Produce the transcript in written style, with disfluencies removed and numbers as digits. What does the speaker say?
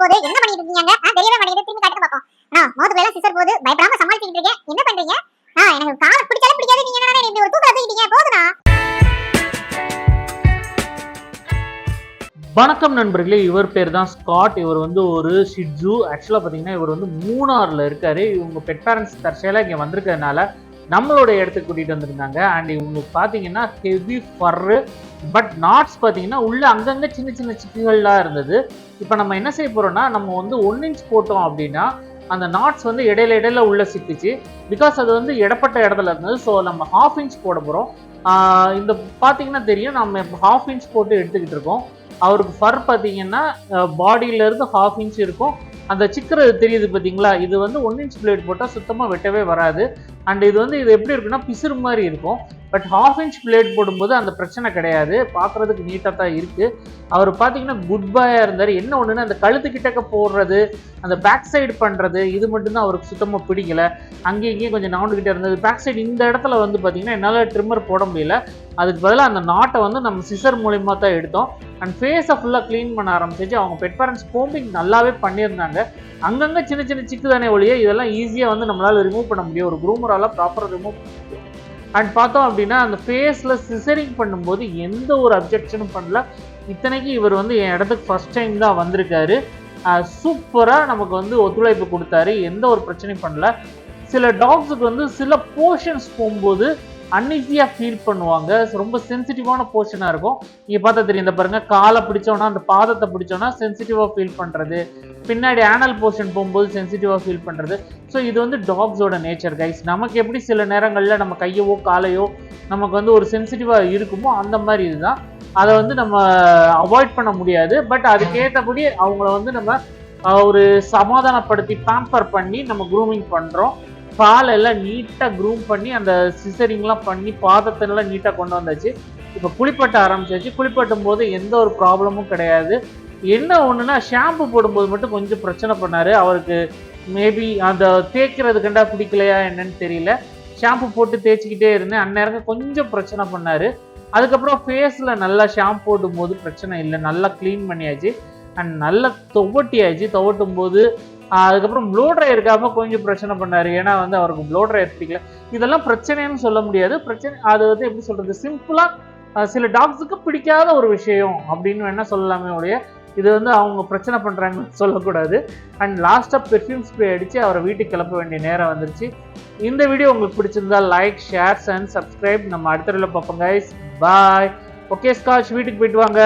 போகுது என்ன பண்ணிட்டு இருக்கீங்க தெரியவே மாட்டேங்குது திரும்பி காட்டுங்க பாப்போம் மோதுக்குள்ள எல்லாம் சிசர் போகுது பயப்படாம சமாளிச்சிட்டு இருக்கேன் என்ன பண்றீங்க எனக்கு கால பிடிச்சாலும் பிடிக்காது நீங்க என்ன இப்படி ஒரு தூக்கல தூக்கிட்டீங்க போதுனா வணக்கம் நண்பர்களே, இவர் பேர் தான் ஸ்காட். இவர் வந்து ஒரு ஷிட்ஜூ. ஆக்சுவலாக பார்த்தீங்கன்னா இவர் வந்து மூணாரில் இருக்காரு. இவங்க பெட் பேரண்ட்ஸ் தற்செயலாக இங்கே வந்திருக்கிறதுனால நம்மளோட இடத்துக்கு கூட்டிகிட்டு வந்திருந்தாங்க. அண்ட் இவங்களுக்கு பார்த்தீங்கன்னா ஹெவி ஃபர்ரு, பட் நாட்ஸ் பார்த்தீங்கன்னா உள்ள அங்கங்கே சின்ன சின்ன சிக்குகள்லாம் இருந்தது. இப்போ நம்ம என்ன செய்ய போகிறோம்னா, நம்ம வந்து 1 இன்ச் போட்டோம் அப்படின்னா அந்த நாட்ஸ் வந்து இடையில உள்ள சிக்கிச்சு. பிகாஸ் அது வந்து இடப்பட்ட இடத்துல இருந்தது. ஸோ நம்ம 1/2 இன்ச் போட போகிறோம். இந்த பார்த்தீங்கன்னா தெரியும், நம்ம 1/2 இன்ச் போட்டு எடுத்துக்கிட்டு இருக்கோம். அவருக்கு ஃபர் பார்த்தீங்கன்னா பாடியிலேருந்து 1/2 இன்ச் இருக்கும். அந்த சிக்கிறது தெரியுது பார்த்தீங்களா, இது வந்து 1 இன்ச் பிளேட் போட்டால் சுத்தமாக வெட்டவே வராது. அண்ட் இது வந்து இது எப்படி இருக்குன்னா பிசுறு மாதிரி இருக்கும். பட் 1/2 இன்ச் பிளேட் போடும்போது அந்த பிரச்சனை கிடையாது, பார்க்குறதுக்கு நீட்டாக தான் இருக்குது. அவர் பார்த்தீங்கன்னா குட் பாயாக இருந்தார். என்ன ஒன்றுன்னா அந்த கழுத்துக்கிட்டக்க போடுறது, அந்த பேக் சைடு பண்ணுறது, இது மட்டும்தான் அவருக்கு சுத்தமாக பிடிக்கல. அங்கேயும் இங்கேயும் கொஞ்சம் நவுண்டுக்கிட்டே இருந்தது. பேக் சைடு இந்த இடத்துல வந்து பார்த்திங்கன்னா என்னால் ட்ரிம்மர் போட முடியல. அதுக்கு பதிலாக அந்த நாட்டை வந்து நம்ம சிசர் மூலிமா தான் எடுத்தோம். அண்ட் ஃபேஸை ஃபுல்லாக க்ளீன் பண்ண ஆரம்பிச்சிச்சு. அவங்க பெட் பேரண்ட்ஸ் கோம்பிங் நல்லாவே பண்ணியிருந்தாங்க. அங்கங்கே சின்ன சின்ன சிக்கு தானே ஒழிய இதெல்லாம் ஈஸியாக வந்து நம்மளால் ரிமூவ் பண்ண முடியும். ஒரு க்ரூமரால் ப்ராப்பராக ரிமூவ் பண்ண முடியும். அண்ட் பார்த்தோம் அப்படின்னா அந்த ஃபேஸில் சிசரிங் பண்ணும்போது எந்த ஒரு அப்ஜெக்ஷனும் பண்ணல. இத்தனைக்கு இவர் வந்து என் இடத்துக்கு ஃபர்ஸ்ட் டைம் தான் வந்திருக்காரு. சூப்பராக நமக்கு வந்து ஒத்துழைப்பு கொடுத்தாரு, எந்த ஒரு பிரச்சனையும் பண்ணல. சில டாக்ஸுக்கு வந்து சில போர்ஷன்ஸ் போகும்போது அன்ஈஸியாக ஃபீல் பண்ணுவாங்க. ரொம்ப சென்சிட்டிவான போர்ஷனாக இருக்கும். நீங்கள் பார்த்தா தெரியும், இந்த பாருங்கள், காலை பிடிச்சோன்னா அந்த பாதத்தை பிடிச்சோன்னா சென்சிட்டிவாக ஃபீல் பண்ணுறது, பின்னாடி ஆனல் போர்ஷன் போகும்போது சென்சிட்டிவாக ஃபீல் பண்ணுறது. ஸோ இது வந்து டாக்ஸோட நேச்சர் கைஸ். நமக்கு எப்படி சில நேரங்களில் நம்ம கையவோ காலையோ நமக்கு வந்து ஒரு சென்சிட்டிவாக இருக்குமோ அந்த மாதிரி இதுதான். அதை வந்து நம்ம அவாய்ட் பண்ண முடியாது. பட் அதுக்கேற்றபடி அவங்கள வந்து நம்ம ஒரு சமாதானப்படுத்தி பேம்பர் பண்ணி நம்ம க்ரூமிங் பண்ணுறோம். பாலெல்லாம் நீட்டாக க்ரூம் பண்ணி அந்த சிசரிங்லாம் பண்ணி பாதத்தெல்லாம் நீட்டாக கொண்டு வந்தாச்சு. இப்போ குளிப்பட்ட ஆரம்பிச்சாச்சு. குளிப்பட்டும் போது எந்த ஒரு ப்ராப்ளமும் கிடையாது. என்ன ஒன்றுனா ஷாம்பு போடும்போது மட்டும் கொஞ்சம் பிரச்சனை பண்ணார். அவருக்கு மேபி அந்த தேய்க்கிறதுக்கண்டா பிடிக்கலையா என்னன்னு தெரியல. ஷாம்பு போட்டு தேய்ச்சிக்கிட்டே இருந்தேன். அந்நேரம் கொஞ்சம் பிரச்சனை பண்ணார். அதுக்கப்புறம் ஃபேஸில் நல்லா ஷாம்பு போடும் போது பிரச்சனை இல்லை, நல்லா க்ளீன் பண்ணியாச்சு. அண்ட் நல்லா துவட்டியாச்சு. துவட்டும் போது அதுக்கப்புறம் ப்ளோ ட்ரை இருக்காம கொஞ்சம் பிரச்சனை பண்ணார். ஏன்னா வந்து அவருக்கு ப்ளோ ட்ரை பிடிக்கல. இதெல்லாம் பிரச்சனைன்னு சொல்ல முடியாது. பிரச்சனை அது வந்து எப்படி சொல்கிறது, சிம்பிளாக சில டாக்ஸுக்கு பிடிக்காத ஒரு விஷயம் அப்படின்னு வேணால் சொல்லலாமே ஒழிய இது வந்து அவங்க பிரச்சனை பண்ணுறாங்கன்னு சொல்லக்கூடாது. அண்ட் லாஸ்ட்டாக பெர்ஃப்யூம் ஸ்ப்ரே அடித்து அவரை வீட்டுக்கு கிளப்ப வேண்டிய நேரம் வந்துருச்சு. இந்த வீடியோ உங்களுக்கு பிடிச்சிருந்தா லைக், ஷேர்ஸ் அண்ட் சப்ஸ்கிரைப். நம்ம அடுத்த வீடியோவில் பார்ப்போம் கைஸ். பாய். ஓகே ஸ்காட்ச், வீட்டுக்கு போயிட்டு வாங்க.